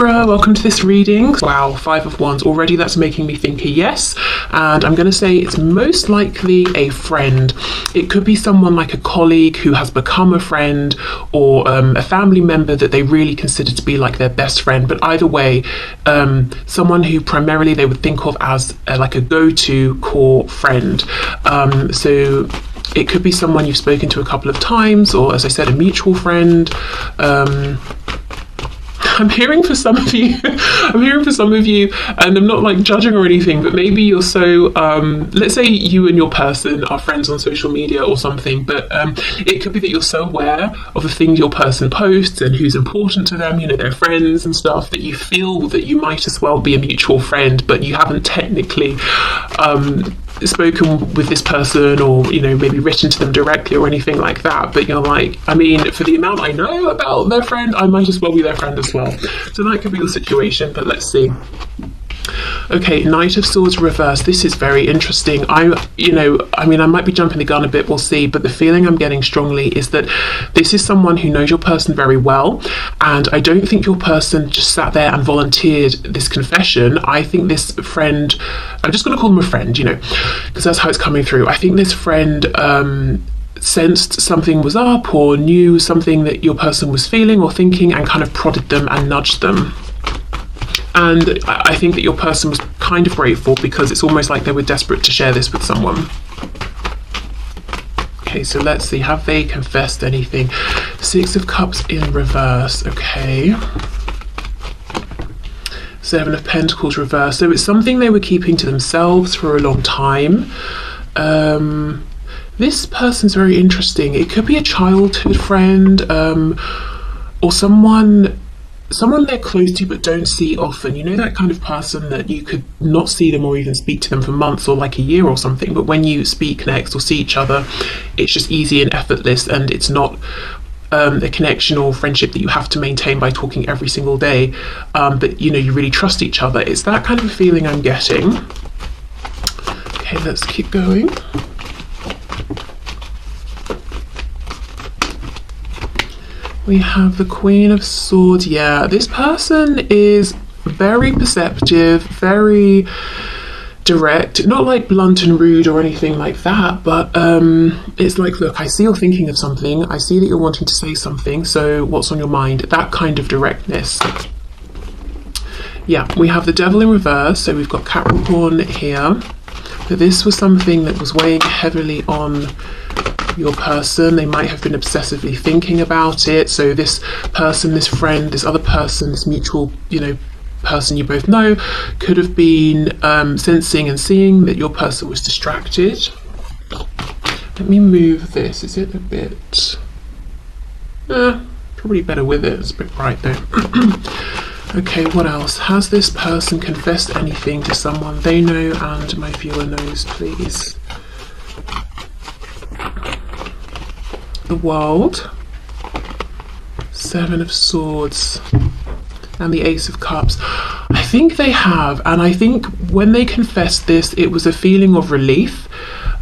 Libra, welcome to this reading. Wow, 5 of Wands already, that's making me think a yes. And I'm going to say it's most likely a friend. It could be someone like a colleague who has become a friend, or a family member that they really consider to be like their best friend. But either way, someone who primarily they would think of as like a go-to core friend. So it could be someone you've spoken to a couple of times, or as I said, a mutual friend. I'm hearing for some of you, and I'm not like judging or anything, but maybe you're so, let's say you and your person are friends on social media or something, but it could be that you're so aware of the things your person posts and who's important to them, you know, their friends and stuff, that you feel that you might as well be a mutual friend, but you haven't technically spoken with this person, or you know, maybe written to them directly or anything like that, but you're like, I mean, for the amount I know about their friend, I might as well be their friend as well. So that could be the situation, but let's see. Okay, Knight of Swords reverse. This is very interesting. I might be jumping the gun a bit, we'll see, but the feeling I'm getting strongly is that this is someone who knows your person very well, and I don't think your person just sat there and volunteered this confession. I think this friend, I'm just going to call them a friend, you know, because that's how it's coming through. I think this friend sensed something was up, or knew something that your person was feeling or thinking, and kind of prodded them and nudged them. And I think that your person was kind of grateful, because it's almost like they were desperate to share this with someone. Okay, so let's see, have they confessed anything? 6 of Cups in reverse, okay. 7 of Pentacles reverse. So it's something they were keeping to themselves for a long time. This person's very interesting. It could be a childhood friend, or someone they're close to but don't see often. You know, that kind of person that you could not see them or even speak to them for months or like a year or something, but when you speak next or see each other, it's just easy and effortless, and it's not a connection or friendship that you have to maintain by talking every single day, but you know, you really trust each other. It's that kind of a feeling I'm getting. Okay, let's keep going. We have the Queen of Swords. Yeah, this person is very perceptive, very direct, not like blunt and rude or anything like that, but it's like, look, I see you're thinking of something, I see that you're wanting to say something, so what's on your mind? That kind of directness. Yeah, we have the Devil in reverse, so we've got Capricorn here. But this was something that was weighing heavily on your person. They might have been obsessively thinking about it. So this person, this friend, this other person, this mutual, you know, person you both know, could have been sensing and seeing that your person was distracted. Let me move this. Is it a bit probably better with it? It's a bit bright though. Okay, what else? Has this person confessed anything to someone they know and my viewer knows, please? The World, 7 of Swords, and the Ace of Cups. I think they have, and I think when they confessed this, it was a feeling of relief.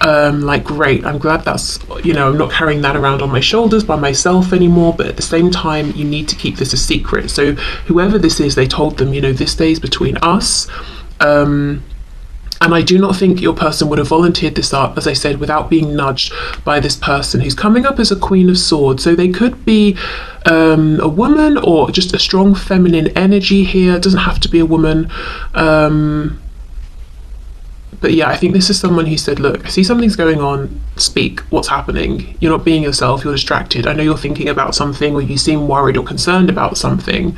Like, great, I'm glad that's, you know, I'm not carrying that around on my shoulders by myself anymore, but at the same time, you need to keep this a secret. So whoever this is, they told them, you know, this stays between us. And I do not think your person would have volunteered this up, as I said, without being nudged by this person who's coming up as a Queen of Swords. So they could be a woman, or just a strong feminine energy here. It doesn't have to be a woman. But yeah, I think this is someone who said, look, I see something's going on, speak, what's happening? You're not being yourself, you're distracted. I know you're thinking about something, or you seem worried or concerned about something.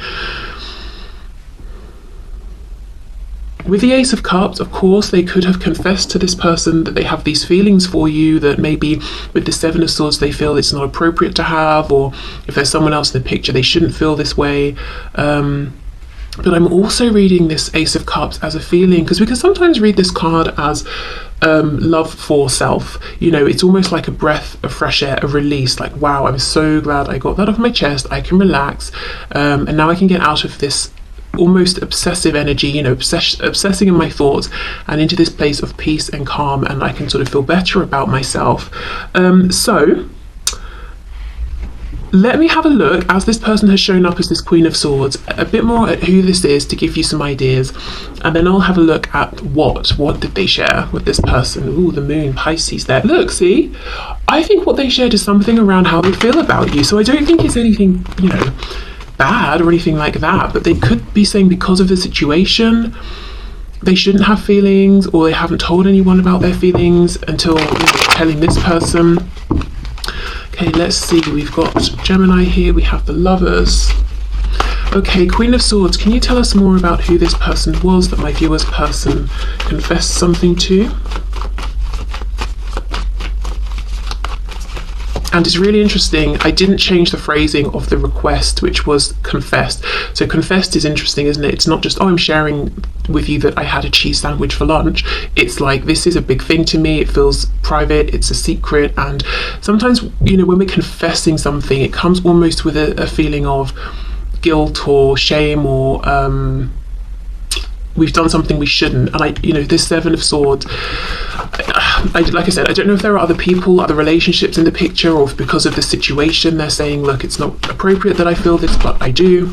With the Ace of Cups, of course, they could have confessed to this person that they have these feelings for you, that maybe with the 7 of Swords they feel it's not appropriate to have, or if there's someone else in the picture, they shouldn't feel this way. But I'm also reading this Ace of Cups as a feeling, because we can sometimes read this card as love for self. You know, it's almost like a breath of fresh air, a release, like, wow, I'm so glad I got that off my chest, I can relax, and now I can get out of this almost obsessive energy, you know, obsessing in my thoughts, and into this place of peace and calm, and I can sort of feel better about myself. So let me have a look, as this person has shown up as this Queen of Swords, a bit more at who this is to give you some ideas, and then I'll have a look at what did they share with this person. Ooh, the Moon, Pisces there. Look, see? I think what they shared is something around how they feel about you, so I don't think it's anything, you know, bad or anything like that, but they could be saying because of the situation, they shouldn't have feelings, or they haven't told anyone about their feelings until, you know, telling this person. Okay, let's see, we've got Gemini here, we have the Lovers. Okay, Queen of Swords, can you tell us more about who this person was that my viewer's person confessed something to? And it's really interesting, I didn't change the phrasing of the request, which was confessed. So confessed is interesting, isn't it? It's not just, oh, I'm sharing with you that I had a cheese sandwich for lunch. It's like, this is a big thing to me, it feels private, it's a secret. And sometimes, you know, when we're confessing something, it comes almost with a feeling of guilt or shame, or we've done something we shouldn't. And you know, this Seven of Swords, like I said, I don't know if there are other people, other relationships in the picture, or if because of the situation they're saying, look, it's not appropriate that I feel this, but I do.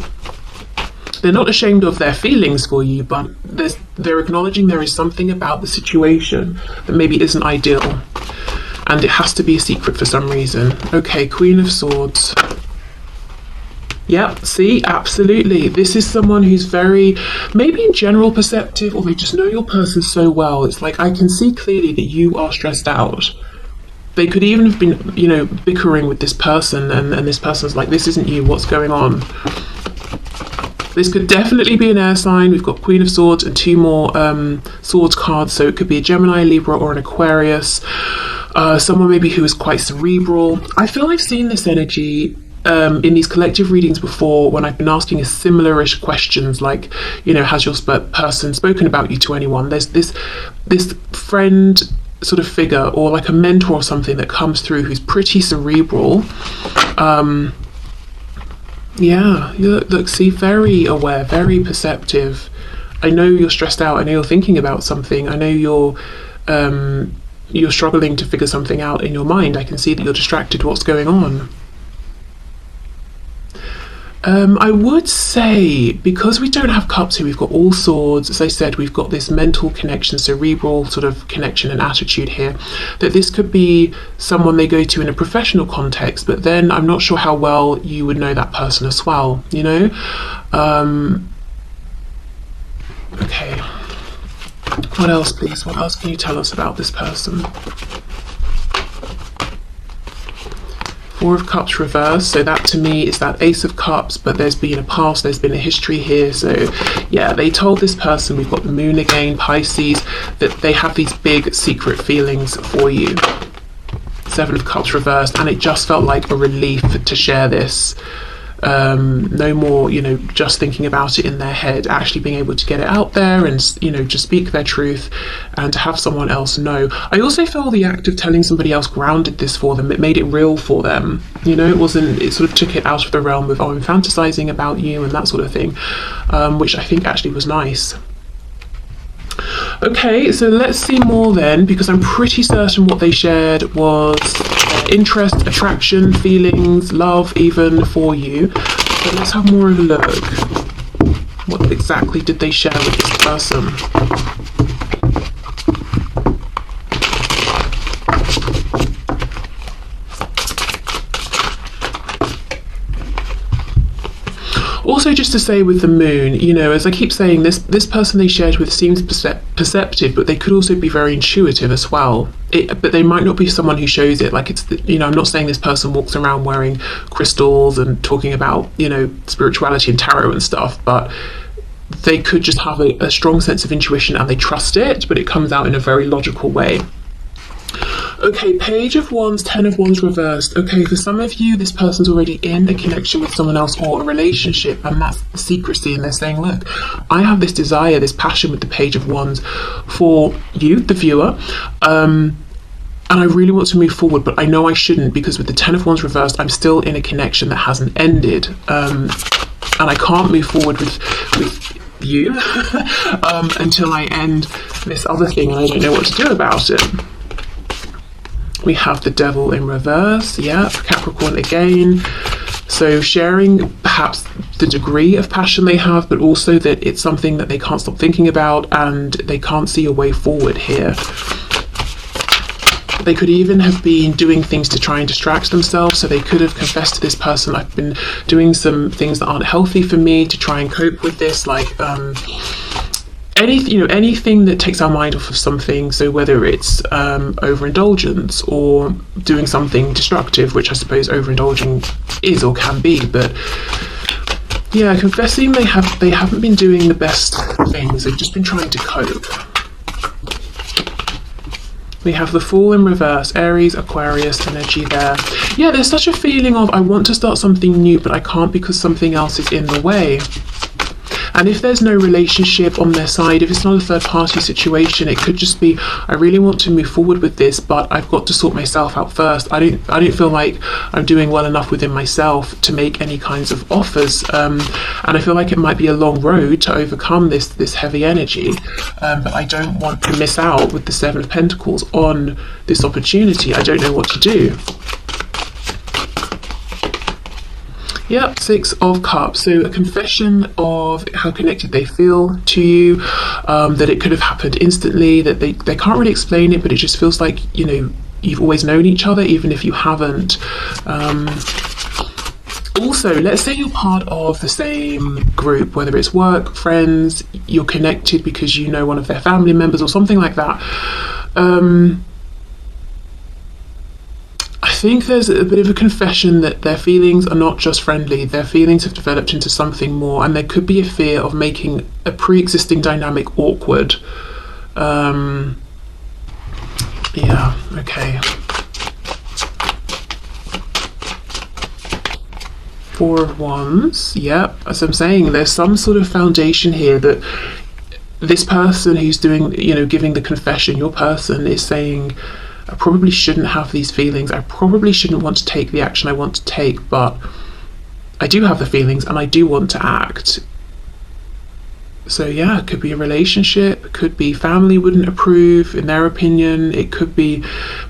They're not ashamed of their feelings for you, but they're acknowledging there is something about the situation that maybe isn't ideal, and it has to be a secret for some reason. Okay, Queen of Swords. Yeah, see, absolutely. This is someone who's very, maybe in general perceptive, or they just know your person so well. It's like, I can see clearly that you are stressed out. They could even have been, you know, bickering with this person, and this person's like, this isn't you, what's going on? This could definitely be an air sign. We've got Queen of Swords and two more swords cards, so it could be a Gemini, Libra, or an Aquarius. Someone maybe who is quite cerebral. I feel I've seen this energy in these collective readings before, when I've been asking a similar-ish questions, like, you know, has your person spoken about you to anyone? There's this friend sort of figure, or like a mentor or something, that comes through who's pretty cerebral. Yeah, you look, see, very aware, very perceptive. I know you're stressed out, I know you're thinking about something, I know you're struggling to figure something out in your mind. I can see that you're distracted. What's going on? I would say, because we don't have cups here, we've got all swords. As I said, we've got this mental connection, cerebral sort of connection and attitude here, that this could be someone they go to in a professional context, but then I'm not sure how well you would know that person as well, you know? Okay. What else, please? What else can you tell us about this person? Four of Cups reversed, so that to me is that Ace of Cups, but there's been a past, there's been a history here. So yeah, they told this person, we've got the Moon again, Pisces, that they have these big secret feelings for you. Seven of Cups reversed, and it just felt like a relief to share this. No more, you know, just thinking about it in their head, actually being able to get it out there and, you know, just speak their truth and to have someone else know. I also feel the act of telling somebody else grounded this for them. It made it real for them. You know, it sort of took it out of the realm of, oh, I'm fantasizing about you and that sort of thing, which I think actually was nice. Okay, so let's see more then, because I'm pretty certain what they shared was interest, attraction, feelings, love even for you. So let's have more of a look. What exactly did they share with this person? Also, just to say with the Moon, you know, as I keep saying, this person they shared with seems perceptive, but they could also be very intuitive as well. But they might not be someone who shows it. Like, it's, you know, I'm not saying this person walks around wearing crystals and talking about, you know, spirituality and tarot and stuff, but they could just have a strong sense of intuition and they trust it, but it comes out in a very logical way. Okay, Page of Wands, Ten of Wands reversed. Okay, for some of you, this person's already in a connection with someone else or a relationship, and that's the secrecy, and they're saying, look, I have this desire, this passion with the Page of Wands for you, the viewer, and I really want to move forward, but I know I shouldn't, because with the Ten of Wands reversed, I'm still in a connection that hasn't ended, and I can't move forward with you until I end this other thing, and I don't know what to do about it. We have the Devil in reverse, yeah, Capricorn again. So sharing perhaps the degree of passion they have, but also that it's something that they can't stop thinking about and they can't see a way forward here. They could even have been doing things to try and distract themselves. So they could have confessed to this person, I've been doing some things that aren't healthy for me to try and cope with this, like anything that takes our mind off of something. So whether it's overindulgence or doing something destructive, which I suppose overindulging is or can be, but yeah, confessing they haven't been doing the best things. They've just been trying to cope. We have the Fool in reverse, Aries, Aquarius energy there. Yeah, there's such a feeling of I want to start something new, but I can't because something else is in the way. And if there's no relationship on their side, if it's not a third party situation, it could just be, I really want to move forward with this, but I've got to sort myself out first. I don't feel like I'm doing well enough within myself to make any kinds of offers. And I feel like it might be a long road to overcome this heavy energy. But I don't want to miss out with the Seven of Pentacles on this opportunity. I don't know what to do. Yep, Six of Cups. So a confession of how connected they feel to you, that it could have happened instantly, that they can't really explain it, but it just feels like, you know, you've always known each other, even if you haven't. Also, let's say you're part of the same group, whether it's work, friends, you're connected because you know one of their family members or something like that. I think there's a bit of a confession that their feelings are not just friendly, their feelings have developed into something more, and there could be a fear of making a pre-existing dynamic awkward. Yeah, okay. Four of Wands, yep, as I'm saying, there's some sort of foundation here that this person who's doing, you know, giving the confession, your person is saying, I probably shouldn't have these feelings. I probably shouldn't want to take the action I want to take, but I do have the feelings and I do want to act. So yeah, it could be a relationship, it could be family wouldn't approve in their opinion, it could be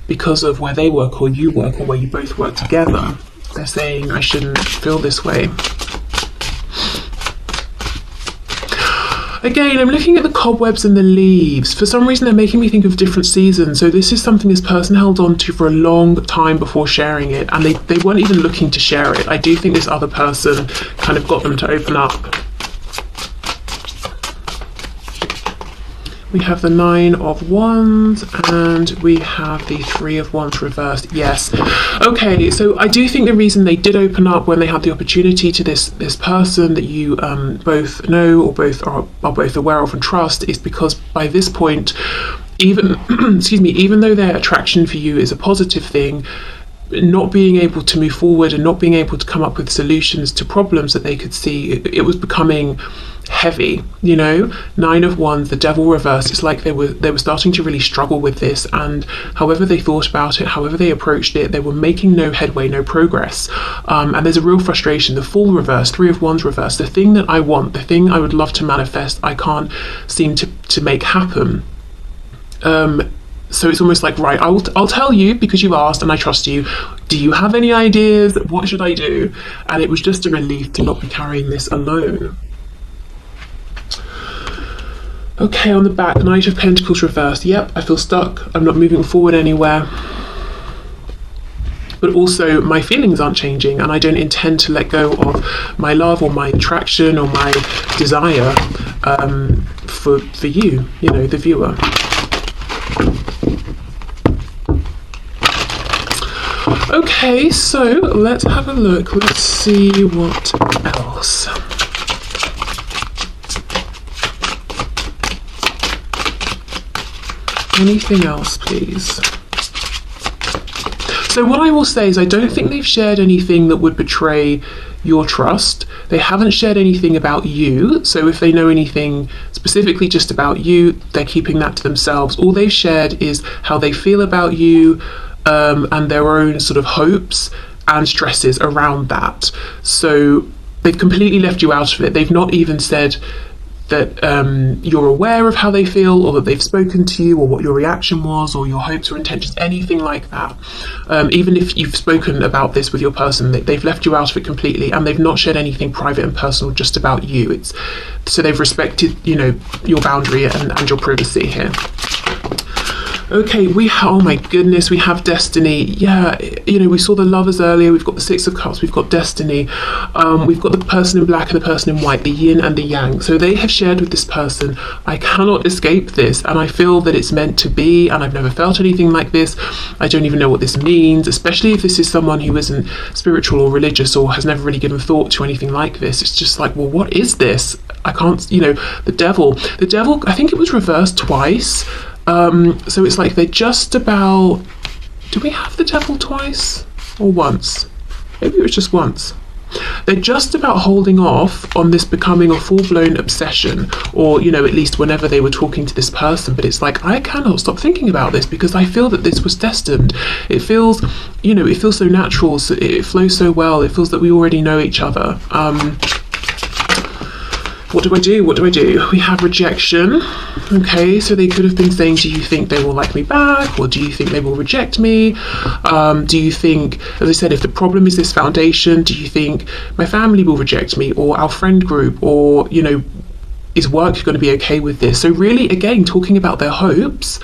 because of where they work or you work or where you both work together. They're saying I shouldn't feel this way. Again, I'm looking at the cobwebs and the leaves. For some reason, they're making me think of different seasons. So this is something this person held on to for a long time before sharing it, and they weren't even looking to share it. I do think this other person kind of got them to open up. We have the Nine of Wands and we have the Three of Wands reversed. Yes. Okay, so I do think the reason they did open up when they had the opportunity to this person that you both know or both are both aware of and trust is because by this point, even excuse me, even though their attraction for you is a positive thing, not being able to move forward and not being able to come up with solutions to problems that they could see, it was becoming heavy, you know. Nine of Wands, the Devil reversed. It's like they were starting to really struggle with this, and however they thought about it, however they approached it, they were making no headway, no progress. And there's a real frustration. The Fool reversed, Three of Wands reversed. The thing that I want, the thing I would love to manifest, I can't seem to make happen. So it's almost like, right, I'll tell you because you've asked and I trust you. Do you have any ideas? What should I do? And it was just a relief to not be carrying this alone. Okay, on the back, Knight of Pentacles reversed. Yep, I feel stuck. I'm not moving forward anywhere. But also, my feelings aren't changing, and I don't intend to let go of my love or my attraction or my desire for you, you know, the viewer. Okay, so let's have a look. Let's see what else. Anything else, please? So what I will say is I don't think they've shared anything that would betray your trust. They haven't shared anything about you. So if they know anything specifically just about you, they're keeping that to themselves. All they've shared is how they feel about you, and their own sort of hopes and stresses around that. So they've completely left you out of it. They've not even said that you're aware of how they feel, or that they've spoken to you, or what your reaction was, or your hopes or intentions, anything like that. Even if you've spoken about this with your person, they've left you out of it completely, and they've not shared anything private and personal just about you. So they've respected, your boundary and your privacy here. Okay, oh my goodness, we have destiny. Yeah, we saw the lovers earlier, we've got the Six of Cups, we've got destiny, we've got the person in black and the person in white, the yin and the yang. So they have shared with this person, I cannot escape this, and I feel that it's meant to be, and I've never felt anything like this. I don't even know what this means, especially if this is someone who isn't spiritual or religious, or has never really given thought to anything like this. It's just like, well, what is this? I can't, the devil, I think it was reversed twice. So it's like they're just about, do we have the devil twice or once? Maybe it was just once. They're just about holding off on this becoming a full-blown obsession, or at least whenever they were talking to this person. But it's like, I cannot stop thinking about this, because I feel that this was destined. It feels, it feels so natural, so it flows so well. It feels that we already know each other. What do I do? We have rejection. Okay, so they could have been saying, do you think they will like me back? Or do you think they will reject me? Do you think, as I said, if the problem is this foundation, do you think my family will reject me, or our friend group, or, is work going to be okay with this? So really, again, talking about their hopes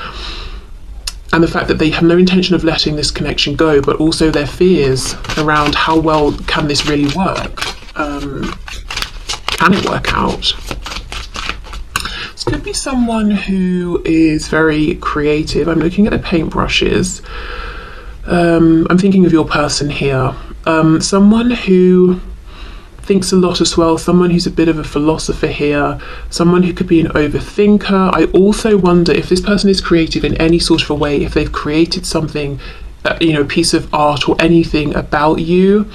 and the fact that they have no intention of letting this connection go, but also their fears around how well can this really work? Can it work out? This could be someone who is very creative. I'm looking at the paintbrushes. I'm thinking of your person here. Someone who thinks a lot as well, someone who's a bit of a philosopher here, someone who could be an overthinker. I also wonder if this person is creative in any sort of a way, if they've created something, a piece of art or anything about you.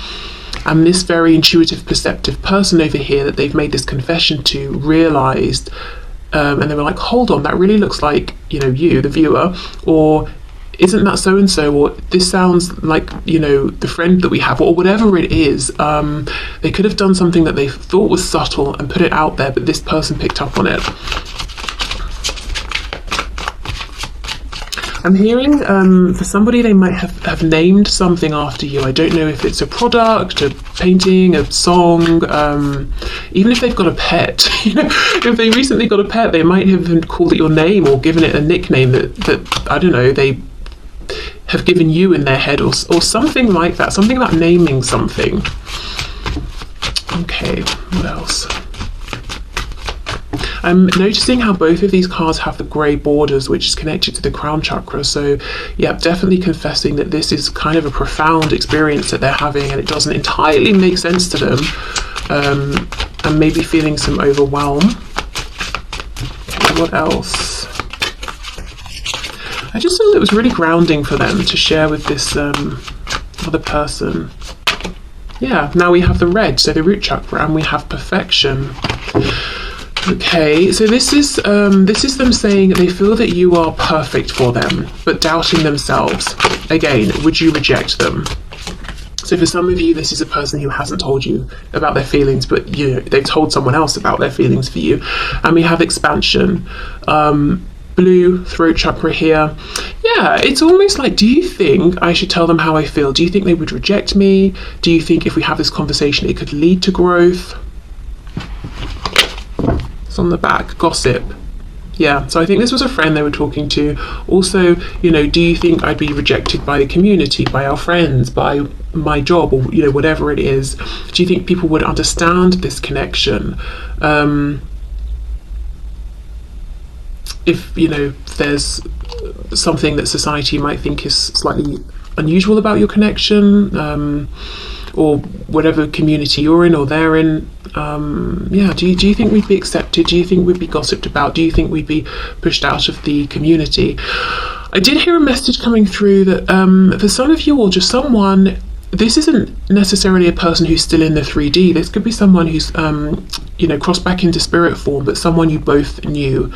And this very intuitive, perceptive person over here that they've made this confession to realised, and they were like, hold on, that really looks like, you, the viewer, or isn't that so-and-so, or this sounds like, the friend that we have, or whatever it is. They could have done something that they thought was subtle and put it out there, but this person picked up on it. I'm hearing for somebody, they might have named something after you. I don't know if it's a product, a painting, a song, even if they've got a pet. If they recently got a pet, they might have called it your name or given it a nickname that I don't know, they have given you in their head, or something like that, something about naming something. Okay, what else? I'm noticing how both of these cards have the grey borders, which is connected to the crown chakra. So yeah, definitely confessing that this is kind of a profound experience that they're having, and it doesn't entirely make sense to them, and maybe feeling some overwhelm. What else? I just thought it was really grounding for them to share with this other person. Yeah, now we have the red, so the root chakra, and we have perfection. Okay, so this is them saying they feel that you are perfect for them, but doubting themselves. Again, would you reject them? So for some of you, this is a person who hasn't told you about their feelings, but they've told someone else about their feelings for you. And we have expansion. Blue throat chakra here. Yeah, it's almost like, do you think I should tell them how I feel? Do you think they would reject me? Do you think if we have this conversation, it could lead to growth? On the back, gossip. Yeah, so I think this was a friend they were talking to. Also, do you think I'd be rejected by the community, by our friends, by my job, or whatever it is? Do you think people would understand this connection? If there's something that society might think is slightly unusual about your connection, or whatever community you're in or they're in, do you think we'd be accepted? Do you think we'd be gossiped about? Do you think we'd be pushed out of the community? I did hear a message coming through that for some of you, or just someone, this isn't necessarily a person who's still in the 3D. This could be someone who's crossed back into spirit form, but someone you both knew,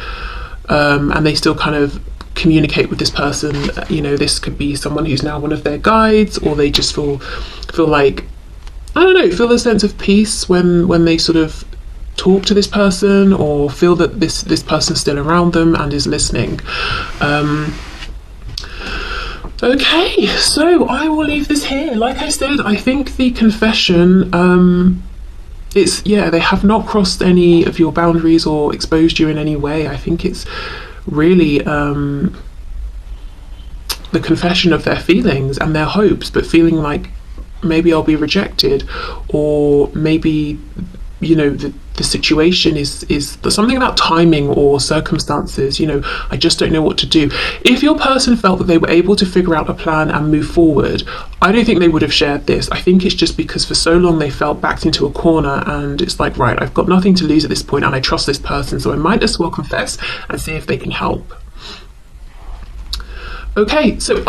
and they still kind of communicate with this person. This could be someone who's now one of their guides, or they just feel like, I don't know, feel a sense of peace when they sort of talk to this person or feel that this person's still around them and is listening. Okay, so I will leave this here. Like I said, I think the confession, they have not crossed any of your boundaries or exposed you in any way. I think it's really the confession of their feelings and their hopes, but feeling like maybe I'll be rejected, or maybe, you know, the situation is there's something about timing or circumstances, you know, I just don't know what to do. If your person felt that they were able to figure out a plan and move forward, I don't think they would have shared this. I think it's just because for so long they felt backed into a corner, and it's like, right, I've got nothing to lose at this point and I trust this person, so I might as well confess and see if they can help. Okay, so